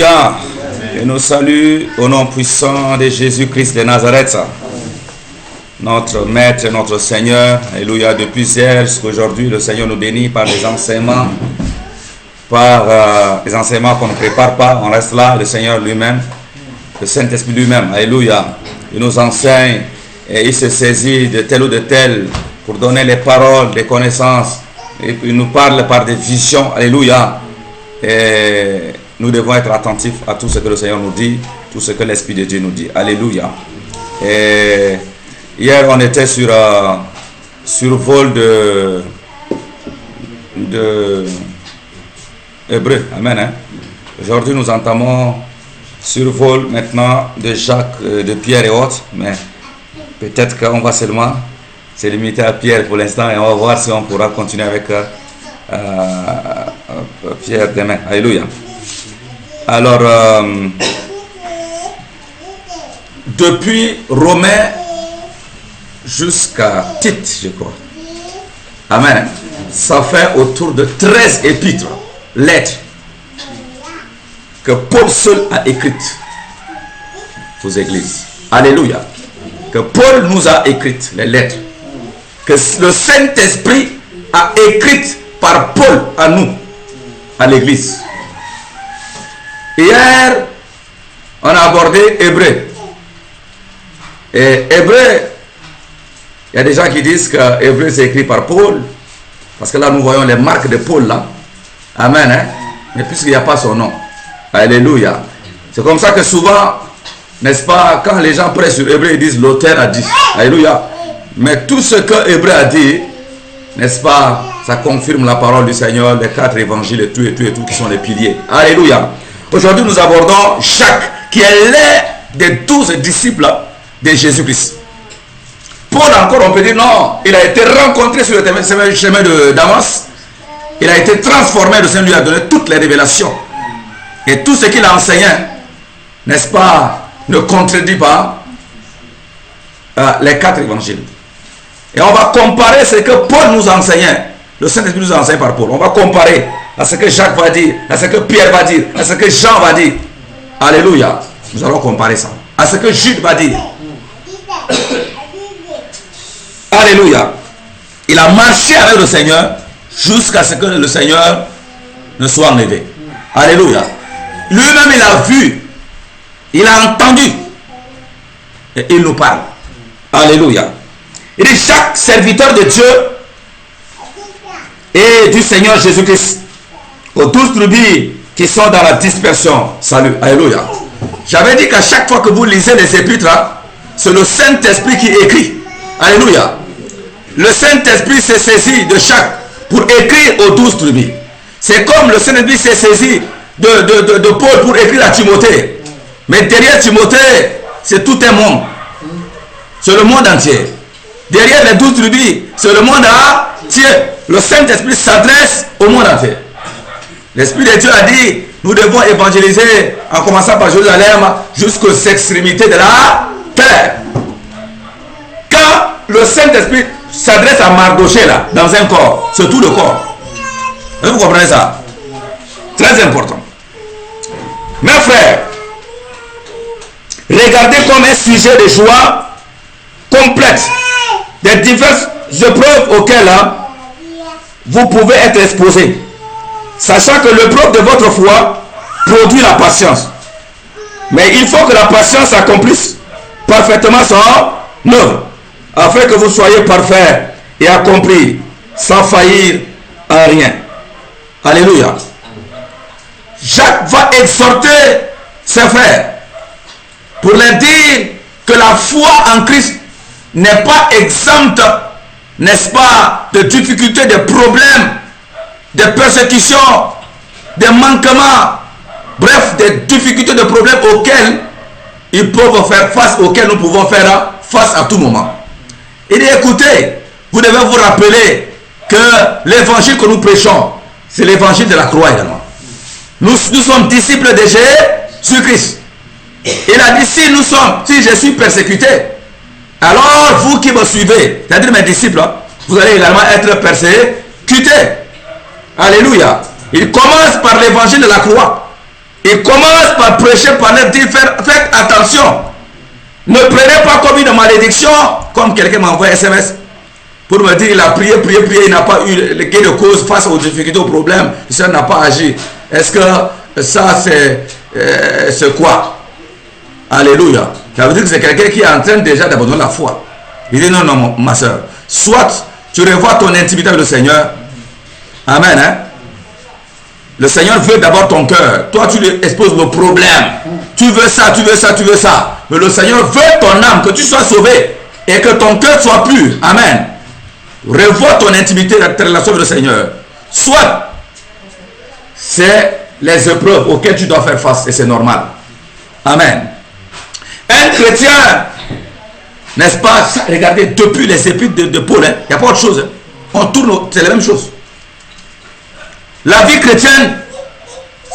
Alléluia. Et nous saluons au nom puissant de Jésus-Christ de Nazareth, notre Maître, notre Seigneur. Alléluia. Depuis hier jusqu'à aujourd'hui, le Seigneur nous bénit par des enseignements, des enseignements qu'on ne prépare pas. On reste là, le Seigneur lui-même, le Saint-Esprit lui-même. Alléluia. Il nous enseigne et il se saisit de tel ou de tel pour donner les paroles, des connaissances. Et il nous parle par des visions. Alléluia. Et nous devons être attentifs à tout ce que le Seigneur nous dit, tout ce que l'Esprit de Dieu nous dit. Alléluia. Et hier, on était sur vol de Hébreu. Amen. Hein? Aujourd'hui, nous entamons survol maintenant de Jacques, de Pierre et autres. Mais peut-être qu'on va seulement se limiter à Pierre pour l'instant et on va voir si on pourra continuer avec Pierre demain. Alléluia. Alors, depuis Romains jusqu'à Tite, je crois. Amen. Ça fait autour de 13 épîtres, lettres, que Paul seul a écrites aux églises. Alléluia. Que Paul nous a écrites, les lettres. Que le Saint-Esprit a écrites par Paul à nous, à l'église. Hier, on a abordé Hébreu. Et Hébreu, il y a des gens qui disent que Hébreu c'est écrit par Paul. Parce que là, nous voyons les marques de Paul là. Amen. Hein? Mais puisqu'il n'y a pas son nom. Alléluia. C'est comme ça que souvent, n'est-ce pas, quand les gens prêchent sur Hébreu, ils disent l'auteur a dit. Alléluia. Mais tout ce que Hébreu a dit, n'est-ce pas, ça confirme la parole du Seigneur, les 4 évangiles et tout qui sont les piliers. Alléluia. Aujourd'hui, nous abordons Jacques, qui est l'un des 12 disciples de Jésus-Christ. Paul, encore, on peut dire non, il a été rencontré sur le chemin de Damas. Il a été transformé, le Seigneur lui a donné toutes les révélations. Et tout ce qu'il a enseigné, n'est-ce pas, ne contredit pas les 4 évangiles. Et on va comparer ce que Paul nous enseignait. Le Saint-Esprit nous enseigne par Paul. On va comparer à ce que Jacques va dire, à ce que Pierre va dire, à ce que Jean va dire. Alléluia. Nous allons comparer ça. À ce que Jude va dire. Alléluia. Il a marché avec le Seigneur jusqu'à ce que le Seigneur ne soit enlevé. Alléluia. Lui-même, il a vu, il a entendu et il nous parle. Alléluia. Il dit chaque serviteur de Dieu et du Seigneur Jésus-Christ aux 12 tribus qui sont dans la dispersion. Salut. Alléluia. J'avais dit qu'à chaque fois que vous lisez les épîtres, c'est le Saint-Esprit qui écrit. Alléluia. Le Saint-Esprit s'est saisi de chaque pour écrire aux 12 tribus. C'est comme le Saint-Esprit s'est saisi de Paul pour écrire à Timothée. Mais derrière Timothée, c'est tout un monde. C'est le monde entier. Derrière les 12 tribus, c'est le monde entier. Le Saint-Esprit s'adresse au monde entier. L'Esprit de Dieu a dit, nous devons évangéliser en commençant par Jérusalem jusqu'aux extrémités de la terre. Quand le Saint-Esprit s'adresse à Mardoché là, dans un corps, c'est tout le corps. Vous comprenez ça? Très important. Mes frères, regardez comme un sujet de joie complète des diverses épreuves auxquelles vous pouvez être exposés, sachant que l'épreuve de votre foi produit la patience. Mais il faut que la patience accomplisse parfaitement son œuvre, afin que vous soyez parfaits et accomplis, sans faillir en rien. Alléluia. Jacques va exhorter ses frères pour leur dire que la foi en Christ n'est pas exempte, n'est-ce pas, de difficultés, de problèmes, de persécutions, de manquements, bref, des difficultés, de problèmes auxquels ils peuvent faire face, auxquels nous pouvons faire face à tout moment. Il dit, écoutez, vous devez vous rappeler que l'évangile que nous prêchons, c'est l'évangile de la croix également. Nous sommes disciples de Jésus-Christ. Il a dit, si je suis persécuté, alors vous qui me suivez, c'est-à-dire mes disciples, vous allez également être persécutés. Alléluia. Il commence par l'évangile de la croix. Il commence par prêcher, par leur dire, faites attention. Ne prenez pas comme une malédiction, comme quelqu'un m'a envoyé un SMS pour me dire il a prié, il n'a pas eu le gain de cause face aux difficultés, aux problèmes, ça n'a pas agi. Est-ce que ça c'est quoi? Alléluia. Ça veut dire que c'est quelqu'un qui est en train déjà d'abandonner la foi. Il dit non, non, ma soeur. Soit tu revois ton intimité avec le Seigneur. Amen. Hein? Le Seigneur veut d'abord ton cœur. Toi, tu lui exposes le problème. Tu veux ça, tu veux ça, tu veux ça. Mais le Seigneur veut ton âme, que tu sois sauvé et que ton cœur soit pur. Amen. Revois ton intimité, ta relation avec le Seigneur. Soit c'est les épreuves auxquelles tu dois faire face et c'est normal. Amen. Un chrétien, n'est-ce pas, regardez, depuis les épîtres de Paul, il n'y a pas autre chose. On tourne, c'est la même chose. La vie chrétienne,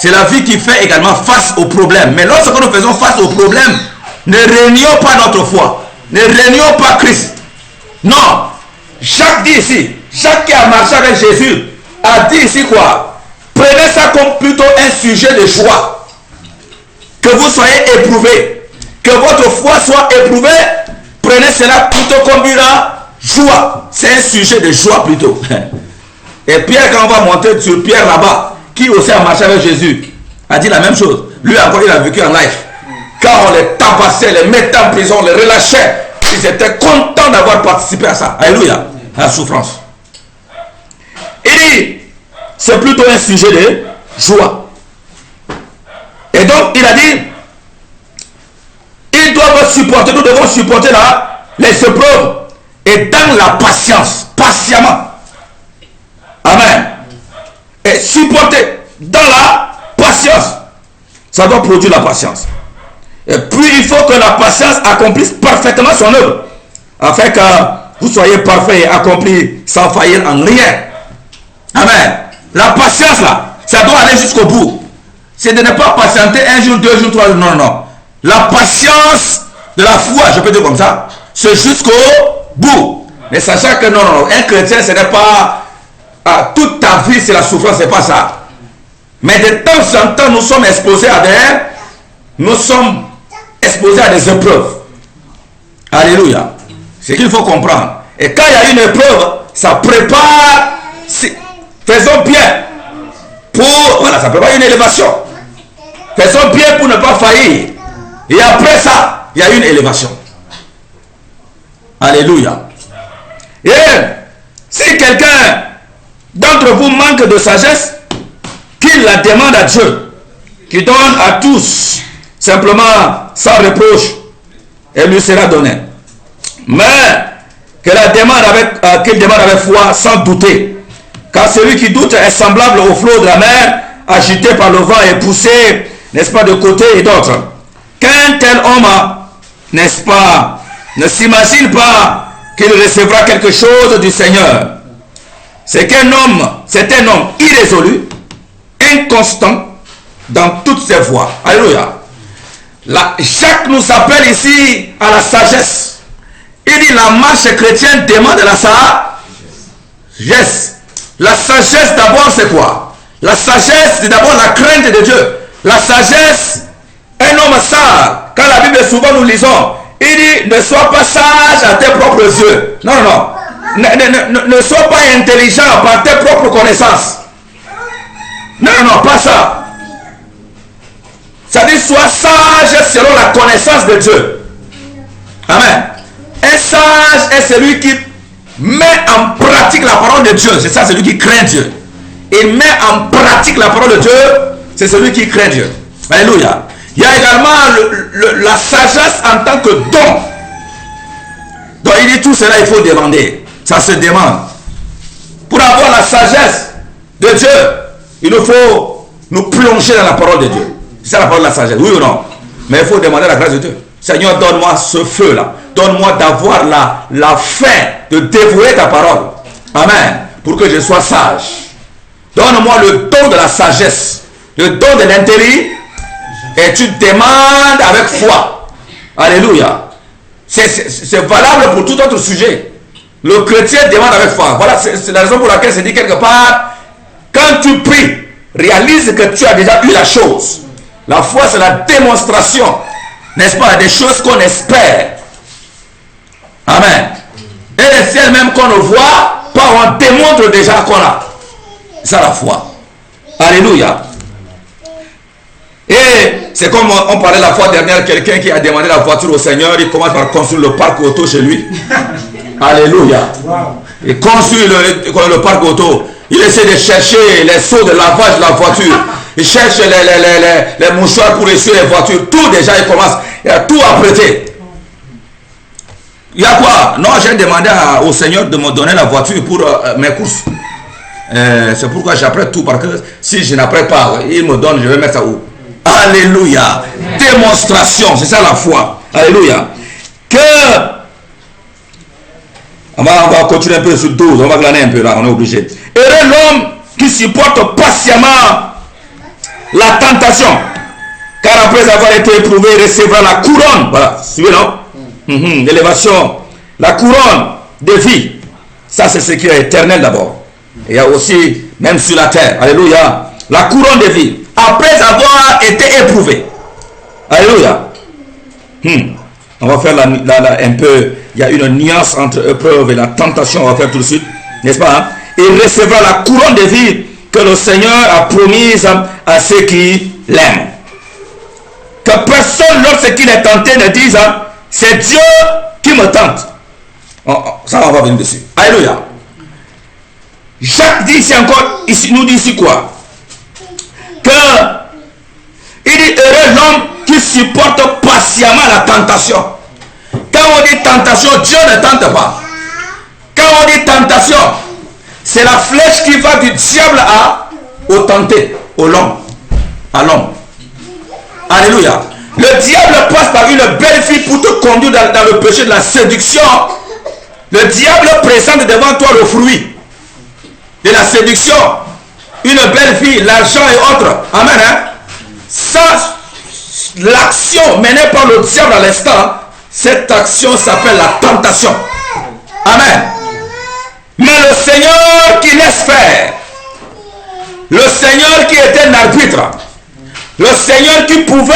c'est la vie qui fait également face aux problèmes. Mais lorsque nous faisons face aux problèmes, ne réunions pas notre foi. Ne réunions pas Christ. Non. Jacques dit ici, Jacques qui a marché avec Jésus, a dit ici quoi? Prenez ça comme plutôt un sujet de joie. Que vous soyez éprouvés. Que votre foi soit éprouvée. Prenez cela plutôt comme une joie. C'est un sujet de joie plutôt. Et Pierre, quand on va monter sur Pierre là-bas, qui aussi a marché avec Jésus, a dit la même chose. Lui encore, il a vécu en live. Quand on les tabassait, les mettait en prison, les relâchait, ils étaient contents d'avoir participé à ça. Alléluia. À la souffrance. Il dit, c'est plutôt un sujet de joie. Et donc, il a dit, ils doivent supporter, nous devons supporter là, les épreuves et dans la patience, patiemment. Amen. Et supporter dans la patience. Ça doit produire la patience. Et puis il faut que la patience accomplisse parfaitement son œuvre. Afin que vous soyez parfait et accompli sans faillir en rien. Amen. La patience là, ça doit aller jusqu'au bout. C'est de ne pas patienter un jour, 2 jours, 3 jours. Non, non. La patience de la foi, je peux dire comme ça, c'est jusqu'au bout. Mais sachant que non, non, un chrétien, ce n'est pas toute ta vie, c'est la souffrance, c'est pas ça. Mais de temps en temps, nous sommes exposés à des épreuves. Alléluia. C'est ce qu'il faut comprendre. Et quand il y a une épreuve, ça prépare, faisons bien pour, voilà, ça prépare une élévation. Faisons bien pour ne pas faillir. Et après ça, il y a une élévation. Alléluia. Et si quelqu'un d'entre vous manque de sagesse, qu'il la demande à Dieu, qui donne à tous, simplement, sans reproche, et lui sera donné. Mais que la demande qu'il demande avec foi, sans douter. Car celui qui doute est semblable au flot de la mer, agité par le vent et poussé, n'est-ce pas, de côté et d'autre. Qu'un tel homme, n'est-ce pas, ne s'imagine pas qu'il recevra quelque chose du Seigneur. C'est un homme irrésolu, inconstant dans toutes ses voies. Alléluia. Jacques nous appelle ici à la sagesse. Il dit la marche chrétienne demande la sagesse. La sagesse d'abord c'est quoi? La sagesse c'est d'abord la crainte de Dieu. La sagesse, un homme sage, quand la Bible souvent nous lisons, il dit ne sois pas sage à tes propres yeux. Non, non. Ne sois pas intelligent par tes propres connaissances. Non, non, pas ça. Ça dit sois sage selon la connaissance de Dieu. Amen. Un sage est celui qui met en pratique la parole de Dieu. C'est ça, celui qui craint Dieu. Il met en pratique la parole de Dieu. C'est celui qui craint Dieu. Alléluia. Il y a également la sagesse en tant que don. Donc il dit tout cela, il faut demander. Ça se demande. Pour avoir la sagesse de Dieu, il nous faut nous plonger dans la parole de Dieu. C'est ça la parole de la sagesse, oui ou non? Mais il faut demander la grâce de Dieu. Seigneur, donne-moi ce feu-là. Donne-moi d'avoir la faim de dévouer ta parole. Amen. Pour que je sois sage. Donne-moi le don de la sagesse. Le don de l'intelligence. Et tu demandes avec foi. Alléluia. C'est valable pour tout autre sujet. Le chrétien demande avec foi. Voilà, c'est la raison pour laquelle c'est dit quelque part, quand tu pries, réalise que tu as déjà eu la chose. La foi, c'est la démonstration, n'est-ce pas, des choses qu'on espère. Amen. Et les ciels même qu'on ne voit pas, on démontre déjà qu'on a. C'est ça la foi. Alléluia. Et c'est comme on parlait la fois dernière, quelqu'un qui a demandé la voiture au Seigneur, il commence par construire le parc auto chez lui. Alléluia. Il construit le parc auto. Il essaie de chercher les seaux de lavage de la voiture. Il cherche les mouchoirs pour essuyer les voitures. Tout déjà, il commence. Il a tout apprêté. Il y a quoi? Non, j'ai demandé au Seigneur de me donner la voiture pour mes courses. C'est pourquoi j'apprête tout. Parce que si je n'apprête pas, il me donne, je vais mettre ça où? Alléluia. Démonstration, c'est ça la foi. Alléluia. Que on va continuer un peu sur 12, on va glaner un peu là, on est obligé. Heureux l'homme qui supporte patiemment la tentation, car après avoir été éprouvé, il recevra la couronne. Voilà, suivez non? L'élévation, la couronne de vie. Ça, c'est ce qui est éternel d'abord. Il y a aussi, même sur la terre, alléluia, la couronne de vie. Après avoir été éprouvé. Alléluia. On va faire un peu, il y a une nuance entre épreuve et la tentation, on va faire tout de suite, n'est-ce pas? Hein? Il recevra la couronne de vie que le Seigneur a promise à ceux qui l'aiment. Que personne, lorsqu'il est tenté, ne dise, c'est Dieu qui me tente. Ça, on va venir dessus. Alléluia. Jacques dit ici encore, ici, nous dit ici quoi? Que il dit heureux l'homme qui supporte patiemment la tentation. Quand on dit tentation, Dieu ne tente pas. Quand on dit tentation, c'est la flèche qui va du diable au tenté, au l'homme, à l'homme. Alléluia. Le diable passe par une belle fille pour te conduire dans le péché de la séduction. Le diable présente devant toi le fruit de la séduction. Une belle fille, l'argent et autres. Amen. Hein? Ça, l'action menée par le diable à l'instant, cette action s'appelle la tentation. Amen. Mais le Seigneur qui laisse faire, le Seigneur qui était un arbitre, le Seigneur qui pouvait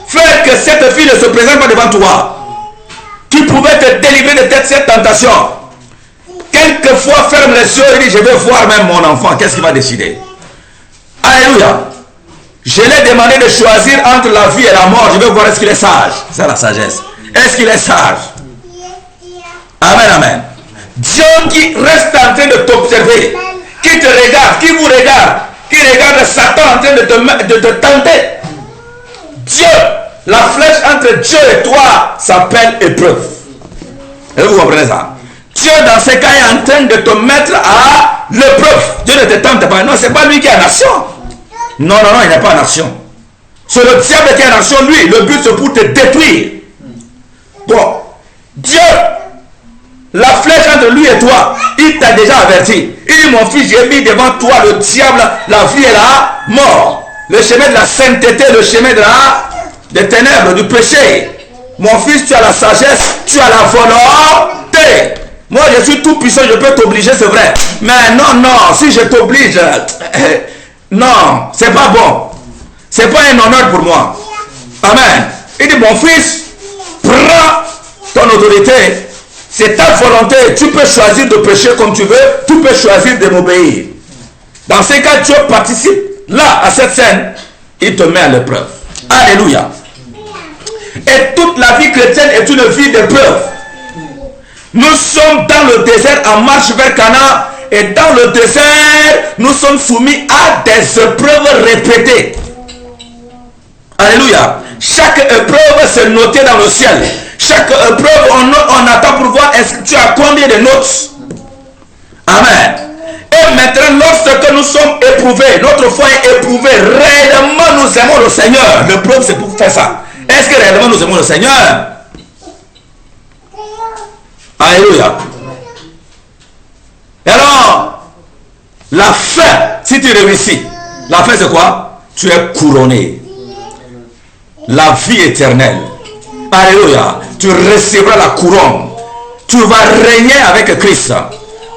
faire que cette fille ne se présente pas devant toi, qui pouvait te délivrer de cette tentation, quelquefois ferme les yeux et dit, je vais voir même mon enfant, qu'est-ce qu'il va décider? Alléluia. Je l'ai demandé de choisir entre la vie et la mort, je vais voir est-ce qu'il est sage. C'est la sagesse. Est-ce qu'il est sage? Amen, amen. Dieu qui reste en train de t'observer, qui te regarde, qui vous regarde, qui regarde Satan en train de te tenter. Dieu, la flèche entre Dieu et toi s'appelle épreuve. Et vous comprenez ça? Dieu dans ce cas est en train de te mettre à l'épreuve. Dieu ne te tente pas. Non, c'est pas lui qui est en action. Non, non, non, il n'est pas en action. C'est le diable qui est en action, lui. Le but c'est pour te détruire. Bon, Dieu, la flèche entre lui et toi, il t'a déjà averti. Il dit, mon fils, j'ai mis devant toi le diable, la vie et la mort. Le chemin de la sainteté, le chemin des ténèbres, du péché. Mon fils, tu as la sagesse, tu as la volonté. Moi, je suis tout puissant, je peux t'obliger, c'est vrai. Mais non, non, si je t'oblige, non, c'est pas bon. C'est pas un honneur pour moi. Amen. Il dit, mon fils, prends ton autorité. C'est ta volonté. Tu peux choisir de pécher comme tu veux. Tu peux choisir de m'obéir. Dans ces cas, Dieu participe là, à cette scène. Il te met à l'épreuve. Alléluia. Et toute la vie chrétienne est une vie d'épreuve. Nous sommes dans le désert en marche vers Canaan. Et dans le désert, nous sommes soumis à des épreuves répétées. Alléluia. Chaque épreuve c'est noté dans le ciel. Chaque épreuve, on attend pour voir est-ce que tu as combien de notes. Amen. Et maintenant, lorsque nous sommes éprouvés, notre foi est éprouvée, réellement nous aimons le Seigneur. L'épreuve c'est pour faire ça. Est-ce que réellement nous aimons le Seigneur? Alléluia. Et alors, la fin, si tu réussis, la fin c'est quoi? Tu es couronné. La vie éternelle. Alléluia. Tu recevras la couronne. Tu vas régner avec Christ.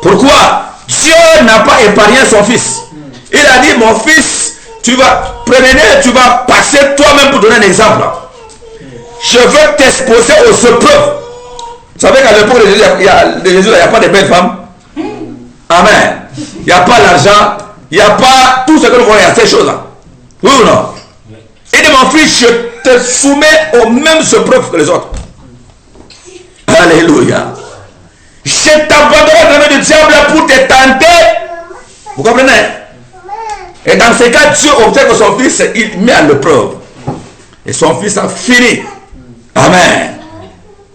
Pourquoi? Dieu n'a pas épargné son fils. Il a dit, mon fils, tu vas passer toi-même pour donner un exemple. Je veux t'exposer aux épreuves. Vous savez qu'à l'époque de Jésus, il n'y a pas de belles femmes. Amen. Il n'y a pas l'argent. Il n'y a pas tout ce que nous voyons, ces choses-là. Oui ou non? Il dit, mon fils, je te soumets aux mêmes épreuves que les autres. Alléluia. Je t'abandonne dans le domaine du diable pour te tenter. Vous comprenez? Et dans ce cas, Dieu obtient que son fils, il met à l'épreuve. Et son fils a fini. Amen.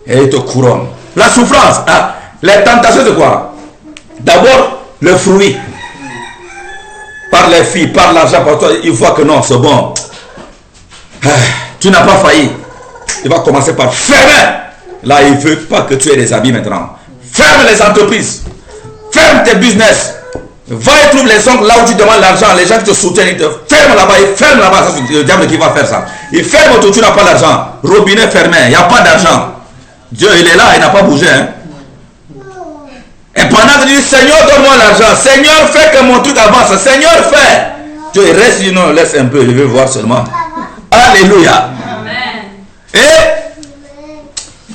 Et il te couronne. La souffrance, les tentations de quoi? D'abord, le fruit. Par les filles, par l'argent, par toi, il voit que non, c'est bon. Tu n'as pas failli. Il va commencer par fermer. Là, il ne veut pas que tu aies des habits maintenant. Ferme les entreprises. Ferme tes business. Va et trouve les ongles là où tu demandes l'argent. Les gens qui te soutiennent, ils te ferment là-bas. Ils ferment là-bas. C'est le diable qui va faire ça. Il ferme tout, tu n'as pas d'argent. Robinet fermé, il n'y a pas d'argent. Dieu, il est là, il n'a pas bougé. Hein? Et pendant que tu dis, Seigneur, donne-moi l'argent. Seigneur, fais que mon truc avance. Seigneur, fais. Dieu, il reste, il non, laisse un peu, je veux voir seulement. Alléluia. Amen. Et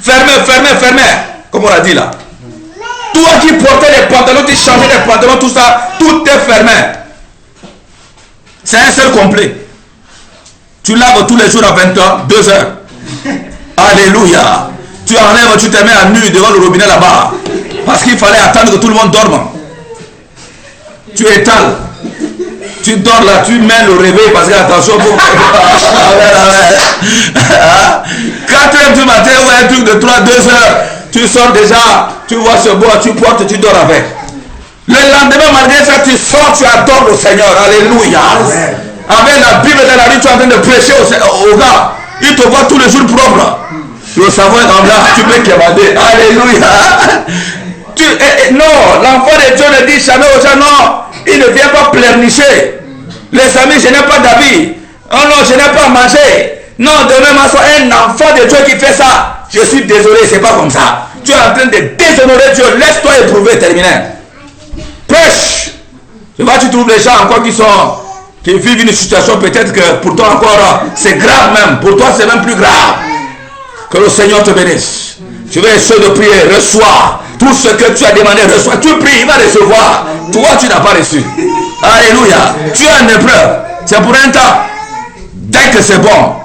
fermez. Comme on l'a dit là. Toi qui portais les pantalons, tu changeais les pantalons, tout ça, tout est fermé. C'est un seul complet. Tu laves tous les jours à 20h, 2 heures. Alléluia. Tu enlèves, tu te mets à nu devant le robinet là-bas. Parce qu'il fallait attendre que tout le monde dorme. Tu étales. Tu dors là, tu mets le réveil parce que attention pour... 4h du matin ou un truc de 3-2 heures, tu sors déjà, tu vois ce bois, tu portes, tu dors avec. Le lendemain, malgré ça, tu sors, tu adores le Seigneur. Alléluia. Avec la Bible dans la rue, tu es en train de prêcher au gars. Il te voit tous les jours propre. Le savon est en là, tu peux quémander. Alléluia. Non, l'enfant de Dieu ne dit jamais aux gens, non, il ne vient pas pleurnicher. Les amis, je n'ai pas d'habits. Oh non, je n'ai pas à manger. Non, demain, ma soeur, un enfant de Dieu qui fait ça. Je suis désolé, c'est pas comme ça. Tu es en train de déshonorer Dieu. Laisse-toi éprouver, terminé. Prêche. Tu vois, tu trouves les gens encore qui vivent une situation peut-être que pour toi encore, c'est grave même. Pour toi, c'est même plus grave. Que le Seigneur te bénisse. Tu veux essayer de prier, reçois. Tout ce que tu as demandé, reçois. Tu pries, il va recevoir. Toi, tu n'as pas reçu. Alléluia. Tu es en épreuve. C'est pour un temps. Dès que c'est bon,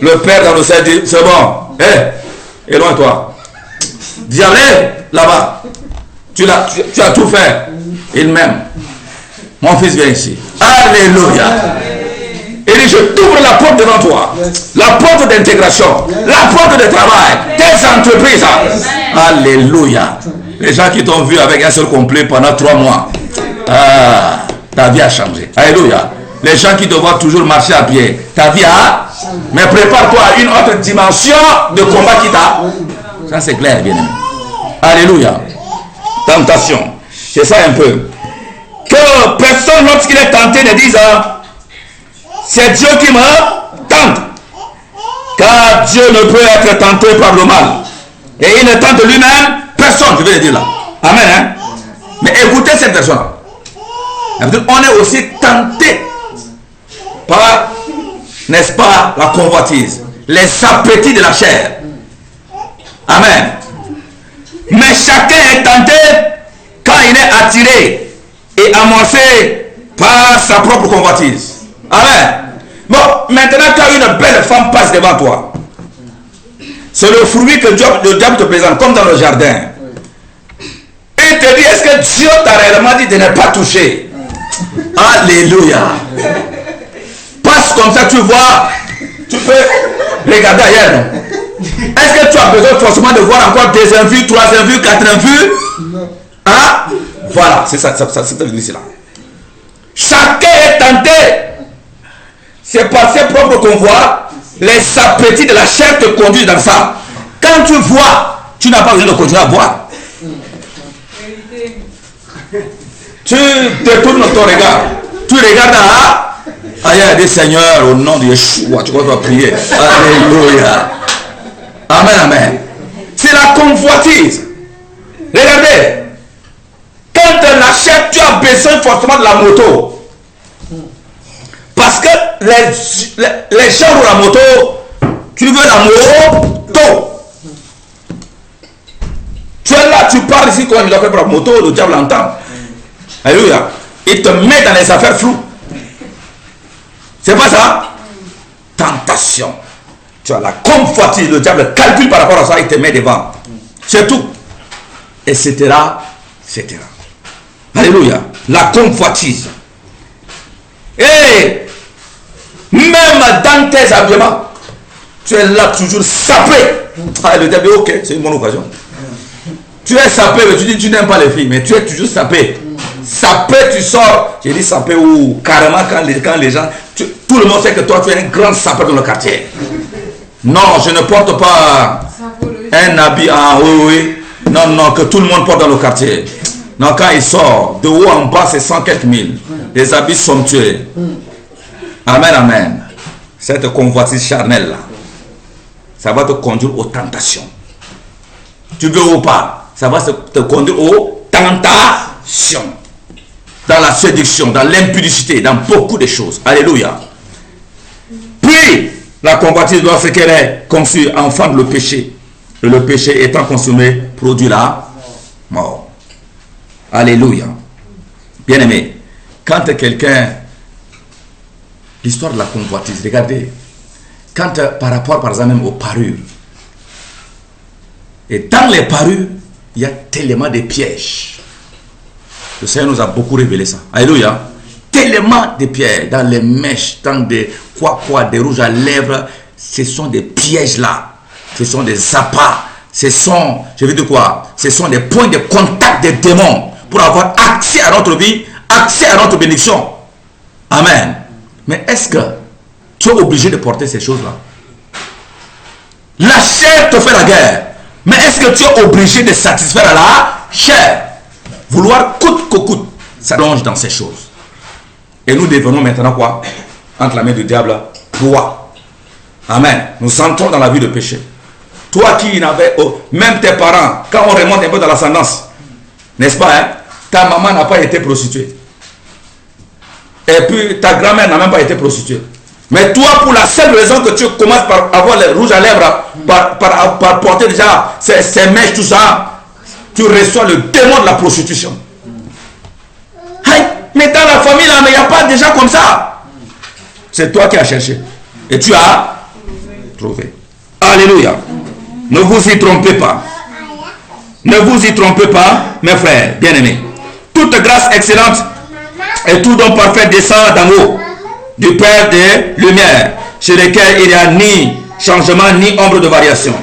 le Père dans le ciel dit, c'est bon. Hé, éloigne-toi. Diable, là-bas. Tu as tout fait. Il m'aime. Mon fils vient ici. Alléluia. Il dit, je t'ouvre la porte devant toi. La porte d'intégration. La porte de travail. Tes entreprises. Alléluia. Les gens qui t'ont vu avec un seul complet pendant 3 mois. Ta vie a changé. Alléluia. Les gens qui te voient toujours marcher à pied. Ta vie a... Mais prépare-toi à une autre dimension de combat qui t'a... Ça c'est clair, bien aimé. Alléluia. Tentation. C'est ça un peu. Que personne lorsqu'il est tenté ne dise... c'est Dieu qui me tente. Car Dieu ne peut être tenté par le mal. Et il ne tente lui-même personne. Je vais le dire là. Amen. Hein? Mais écoutez cette personne. On est aussi tenté par, n'est-ce pas, la convoitise. Les appétits de la chair. Amen. Mais chacun est tenté quand il est attiré et amorcé par sa propre convoitise. Amen. Bon, maintenant quand une belle femme passe devant toi, c'est le fruit que le diable te présente, comme dans le jardin. Et il te dit, est-ce que Dieu t'a réellement dit de ne pas toucher? Alléluia. Passe comme ça, tu vois, tu peux regarder ailleurs. Est-ce que tu as besoin forcément de voir encore 2e vue, 3e vue, 4e vue? Hein? Voilà, c'est ça, c'est l'église là. Chacun est tenté. C'est par ses propres convois, les appétits de la chair te conduisent dans ça. Quand tu vois, tu n'as pas besoin de continuer à voir. Tu détournes ton regard. Tu regardes ailleurs des seigneurs au nom de Yeshua. Tu dois prier. Alléluia. Amen, amen. C'est la convoitise. Regardez. Quand la chair, tu as besoin forcément de la moto. Parce que les gens roulent la moto, tu veux la moto. Tu es là, tu parles ici quand il a fait pour la moto, le diable entend. Alléluia. Il te met dans les affaires floues. C'est pas ça? Tentation. Tu as la convoitise, le diable calcule par rapport à ça, il te met devant. C'est tout. Etc. Etc. Alléluia. La convoitise. Et même dans tes habillements, tu es là toujours sapé. Ah, le diable, ok, c'est une bonne occasion. Tu es sapé, mais tu dis tu n'aimes pas les filles, mais tu es toujours sapé. Sapé, tu sors. J'ai dit sapé ou carrément quand les gens. Tout le monde sait que toi tu es un grand sapé dans le quartier. Non, je ne porte pas un habit en haut, oui. Non, non, que tout le monde porte dans le quartier. Non, quand il sort, de haut en bas, c'est 100 quelques mille. Des habits somptueux. Amen, amen. Cette convoitise charnelle là, ça va te conduire aux tentations. Tu veux ou pas, ça va te conduire aux tentations. Dans la séduction, dans l'impudicité, dans beaucoup de choses. Alléluia. Puis, la convoitise, lorsqu'elle est conçue, enfant de le péché. Et le péché étant consommé, produit la mort. Alléluia. Bien-aimé, quand quelqu'un... L'histoire de la convoitise, regardez. Quand par rapport, par exemple, même aux parures. Et dans les parures, il y a tellement de pièges. Le Seigneur nous a beaucoup révélé ça. Alléluia. Tellement de pièges. Dans les mèches, dans des des rouges à lèvres. Ce sont des pièges là. Ce sont des appâts. Ce sont, je veux dire quoi? Ce sont des points de contact des démons. Pour avoir accès à notre vie, accès à notre bénédiction. Amen. Mais est-ce que tu es obligé de porter ces choses-là? La chair te fait la guerre. Mais est-ce que tu es obligé de satisfaire à la chair? Vouloir coûte que coûte, ça plonge dans ces choses. Et nous devenons maintenant quoi? Entre la main du diable, roi. Amen. Nous entrons dans la vie de péché. Toi qui n'avais... même tes parents, quand on remonte un peu dans l'ascendance, n'est-ce pas, hein? Ta maman n'a pas été prostituée. Et puis ta grand-mère n'a même pas été prostituée. Mais toi, pour la seule raison que tu commences par avoir les rouges à lèvres, par porter déjà ces mèches, tout ça, tu reçois le démon de la prostitution. Hey, mais dans la famille, là, mais il n'y a pas déjà comme ça. C'est toi qui as cherché. Et tu as trouvé. Alléluia. Ne vous y trompez pas. Ne vous y trompez pas, mes frères bien-aimés. Toute grâce excellente et tout don parfait descend d'en haut, du Père des Lumières, chez lequel il n'y a ni changement, ni ombre de variation.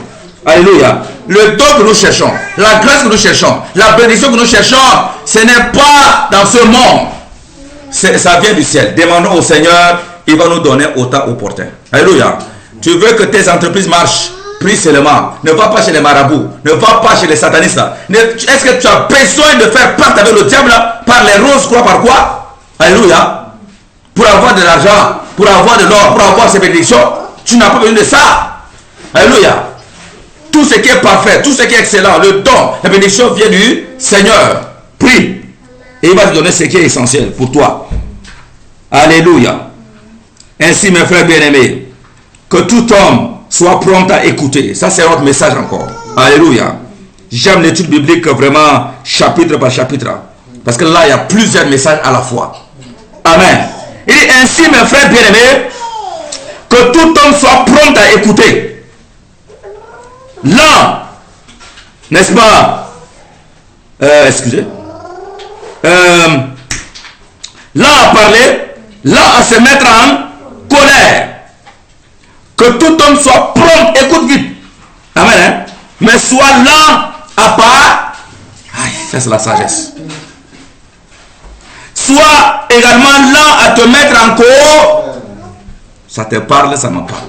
Alléluia. Le don que nous cherchons, la grâce que nous cherchons, la bénédiction que nous cherchons, ce n'est pas dans ce monde. Ça vient du ciel. Demandons au Seigneur, il va nous donner au temps opportun. Alléluia. Tu veux que tes entreprises marchent? Prie seulement. Ne va pas chez les marabouts. Ne va pas chez les satanistes. Est-ce que tu as besoin de faire part avec le diable par les roses, quoi, par quoi? Alléluia. Pour avoir de l'argent, pour avoir de l'or, pour avoir ces bénédictions, tu n'as pas besoin de ça. Alléluia. Tout ce qui est parfait, tout ce qui est excellent, le don, la bénédiction vient du Seigneur. Prie. Et il va te donner ce qui est essentiel pour toi. Alléluia. Ainsi, mes frères bien-aimés, que tout homme soit prompt à écouter. Ça, c'est notre message encore. Alléluia. J'aime l'étude biblique vraiment chapitre par chapitre. Parce que là, il y a plusieurs messages à la fois. Amen. Et ainsi, mes frères bien-aimés, que tout homme soit prompt à écouter. Là, n'est-ce pas? Excusez. Là à parler, là à se mettre en colère. Que tout homme soit prompt, écoute vite. Amen. Hein? Mais soit lent à part. Aïe, ça c'est la sagesse. Sois également lent à te mettre en colère. Ça te parle, ça m'en parle.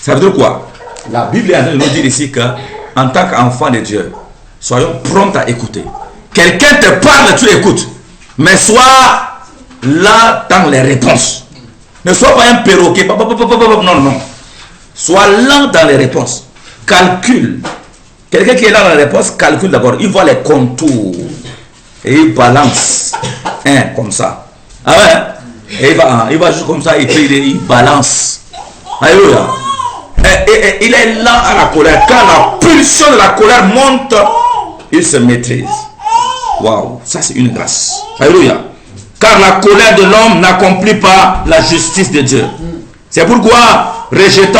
Ça veut dire quoi? La Bible est en train de nous dire ici qu'en tant qu'enfant de Dieu, soyons prompts à écouter. Quelqu'un te parle, tu écoutes. Mais sois là dans les réponses. Ne sois pas un perroquet. Non, non. Sois lent dans les réponses. Calcule. Quelqu'un qui est là dans les réponses, calcule d'abord. Il voit les contours. Et il balance. Comme ça. Ah ouais. Et il va juste comme ça, et puis il balance. Alléluia. Et il est lent à la colère. Quand la pulsion de la colère monte, il se maîtrise. Waouh, ça c'est une grâce. Alléluia. Car la colère de l'homme n'accomplit pas la justice de Dieu. C'est pourquoi, rejetant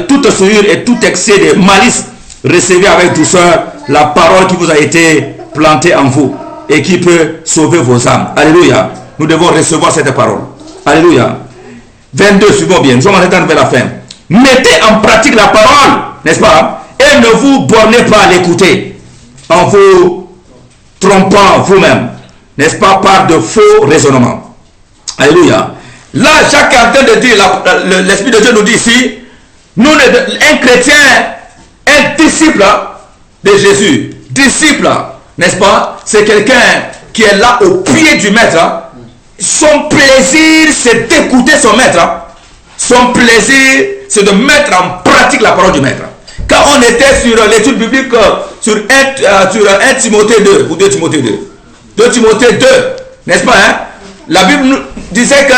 toute souillure et tout excès de malice, recevez avec douceur la parole qui vous a été plantée en vous et qui peut sauver vos âmes. Alléluia. Nous devons recevoir cette parole. Alléluia. 22, suivons bien. Nous sommes en train vers la fin. Mettez en pratique la parole, n'est-ce pas? Et ne vous bornez pas à l'écouter en vous trompant vous-même, n'est-ce pas, par de faux raisonnements. Alléluia. Là, Jacques est en train de dire, l'Esprit de Dieu nous dit ici, un chrétien, un disciple de Jésus, disciple, n'est-ce pas, c'est quelqu'un qui est là au pied du maître. Son plaisir, c'est d'écouter son maître. Son plaisir, c'est de mettre en pratique la parole du maître. Quand on était sur l'étude biblique, sur 1 Timothée 2, ou 2 Timothée 2, 2 Timothée 2, n'est-ce pas, hein? La Bible nous disait que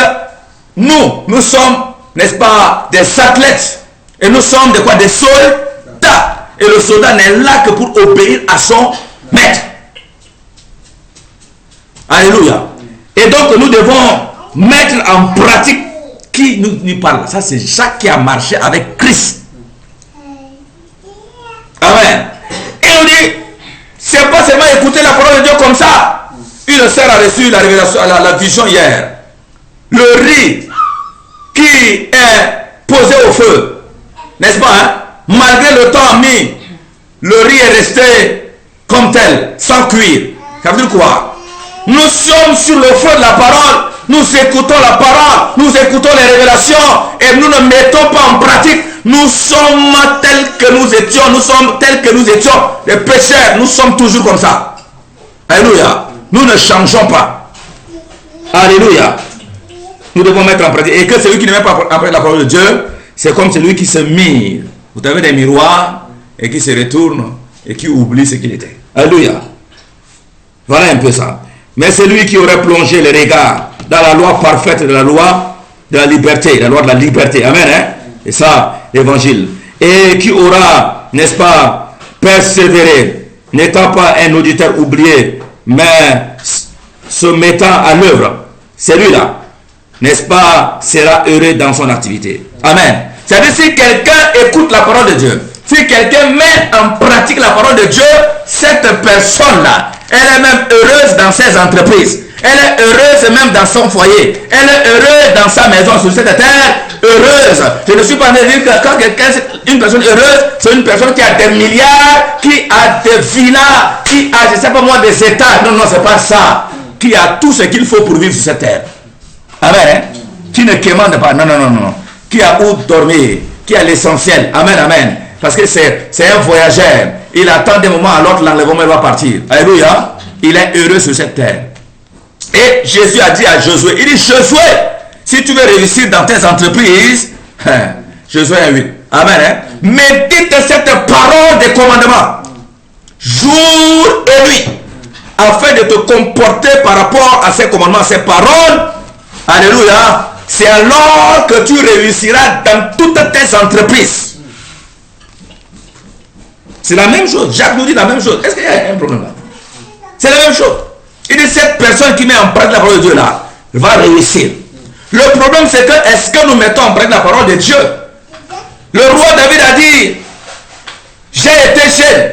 nous sommes, n'est-ce pas, des athlètes. Et nous sommes de quoi? Des soldats. Et le soldat n'est là que pour obéir à son maître. Alléluia. Et donc nous devons mettre en pratique qui nous parle. Ça c'est Jacques qui a marché avec Christ. Amen. Et on dit, c'est pas seulement écouter la parole de Dieu comme ça. Une sœur a reçu la révélation, la vision hier. Le riz qui est posé au feu, n'est-ce pas, hein? Malgré le temps mis, le riz est resté comme tel, sans cuire. Ça veut dire quoi? Nous sommes sur le feu de la parole, nous écoutons la parole, nous écoutons les révélations et nous ne mettons pas en pratique. Nous sommes tels que nous étions, les pécheurs, nous sommes toujours comme ça. Alléluia. Nous ne changeons pas. Alléluia. Nous devons mettre en pratique. Et que celui qui ne met pas en pratique la parole de Dieu, c'est comme celui qui se mire. Vous avez des miroirs et qui se retourne et qui oublie ce qu'il était. Alléluia. Voilà un peu ça. Mais celui qui aurait plongé les regards dans la loi parfaite de la loi de la liberté, la loi de la liberté, amen, hein? Et ça, l'évangile. Et qui aura, n'est-ce pas, persévéré, n'étant pas un auditeur oublié, mais se mettant à l'œuvre, celui-là, n'est-ce pas, sera heureux dans son activité. Amen. C'est-à-dire, si quelqu'un écoute la parole de Dieu, si quelqu'un met en pratique la parole de Dieu, cette personne-là, elle est même heureuse dans ses entreprises. Elle est heureuse même dans son foyer. Elle est heureuse dans sa maison, sur cette terre, heureuse. Je ne suis pas en train de dire que quand quelqu'un, une personne heureuse, c'est une personne qui a des milliards, qui a des villas, qui a, je ne sais pas moi, des états. Non, non, c'est pas ça. Qui a tout ce qu'il faut pour vivre sur cette terre. Amen. Hein? Qui ne commande pas. Non, non, non, non. Qui a où dormir. Qui a l'essentiel. Amen, amen. Parce que c'est un voyageur. Il attend des moments à l'autre, l'enlèvement va partir. Alléluia. Il est heureux sur cette terre. Et Jésus a dit à Josué, il dit, Josué, si tu veux réussir dans tes entreprises, Josué 1:8. Amen. Hein? Médite cette parole des commandements, jour et nuit, afin de te comporter par rapport à ces commandements, ces paroles. Alléluia. C'est alors que tu réussiras dans toutes tes entreprises. C'est la même chose. Jacques nous dit la même chose. Est-ce qu'il y a un problème là? C'est la même chose. Il dit, cette personne qui met en pratique la parole de Dieu là, va réussir. Le problème c'est que, est-ce que nous mettons en pratique la parole de Dieu? Le roi David a dit, j'ai été jeune,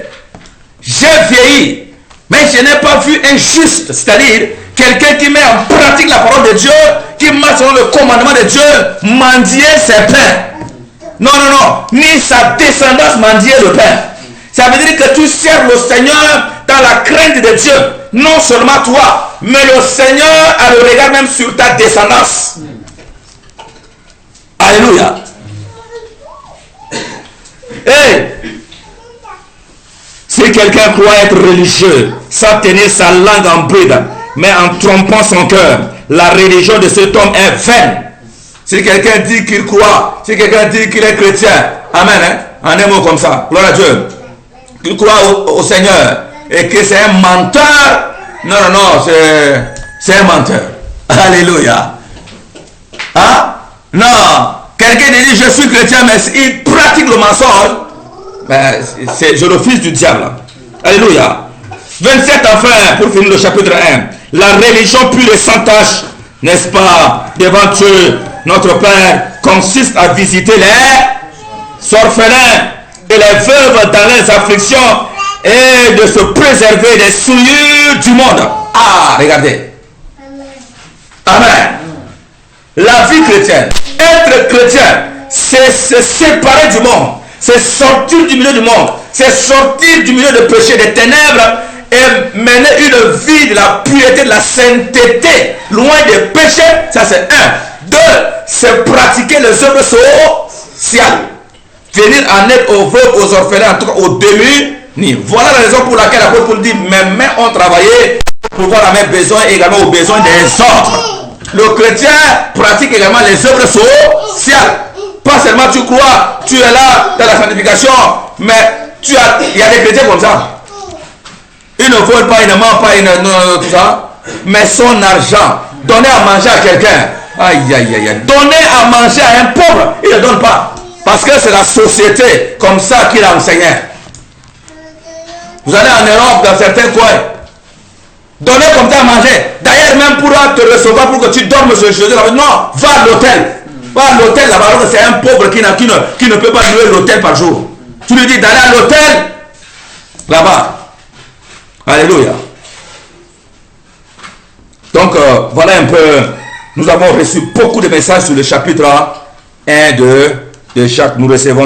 j'ai vieilli, mais je n'ai pas vu un juste, c'est-à-dire quelqu'un qui met en pratique la parole de Dieu, qui marche selon le commandement de Dieu, mendier ses pains. Non, non, non, ni sa descendance mendier le pain. Ça veut dire que tu sers le Seigneur dans la crainte de Dieu. Non seulement toi, mais le Seigneur a le regard même sur ta descendance. Alléluia. Hey, si quelqu'un croit être religieux, sans tenir sa langue en bride, mais en trompant son cœur, la religion de cet homme est vaine. Si quelqu'un dit qu'il croit, si quelqu'un dit qu'il est chrétien, amen, hein? En un mot comme ça, gloire à Dieu, qu'il croit au Seigneur, et que c'est un menteur, non, non, non, c'est un menteur. Alléluia. Hein? Non. Quelqu'un dit je suis chrétien, mais il pratique le mensonge. Ben, je le fils du diable. Alléluia. 27 enfin, pour finir le chapitre 1. La religion pure et sans tache, n'est-ce pas, devant Dieu, notre Père, consiste à visiter les orphelins et les veuves dans leurs afflictions et de se préserver des souillures du monde. Ah, regardez. Amen. La vie chrétienne, être chrétien, c'est se séparer du monde, c'est sortir du milieu du monde, c'est sortir du milieu de péché, des ténèbres et mener une vie de la pureté, de la sainteté, loin des péchés. Ça c'est un. Deux, c'est pratiquer les œuvres sociales, venir en aide aux veuves, aux orphelins, aux démunis. Voilà la raison pour laquelle l'apôtre Paul dit mes mains ont travaillé pour voir à mes besoins et également aux besoins des autres. Le chrétien pratique également les œuvres sociales. Pas seulement tu crois, tu es là dans la sanctification, mais il y a des chrétiens comme ça. Ils ne volent pas, ils ne mentent pas, tout ça. Mais son argent, donner à manger à quelqu'un, aïe aïe aïe, donner à manger à un pauvre, il ne donne pas. Parce que c'est la société comme ça qu'il a enseigné. Vous allez en Europe, dans certains coins, donner comme ça à manger. D'ailleurs, même pour te recevoir, pour que tu dormes sur le chemin, non, va à l'hôtel. Va à l'hôtel là-bas, alors que c'est un pauvre qui ne peut pas louer l'hôtel par jour. Tu lui dis d'aller à l'hôtel là-bas. Alléluia. Donc, voilà un peu. Nous avons reçu beaucoup de messages sur le chapitre 1, 2 de chaque. Nous recevons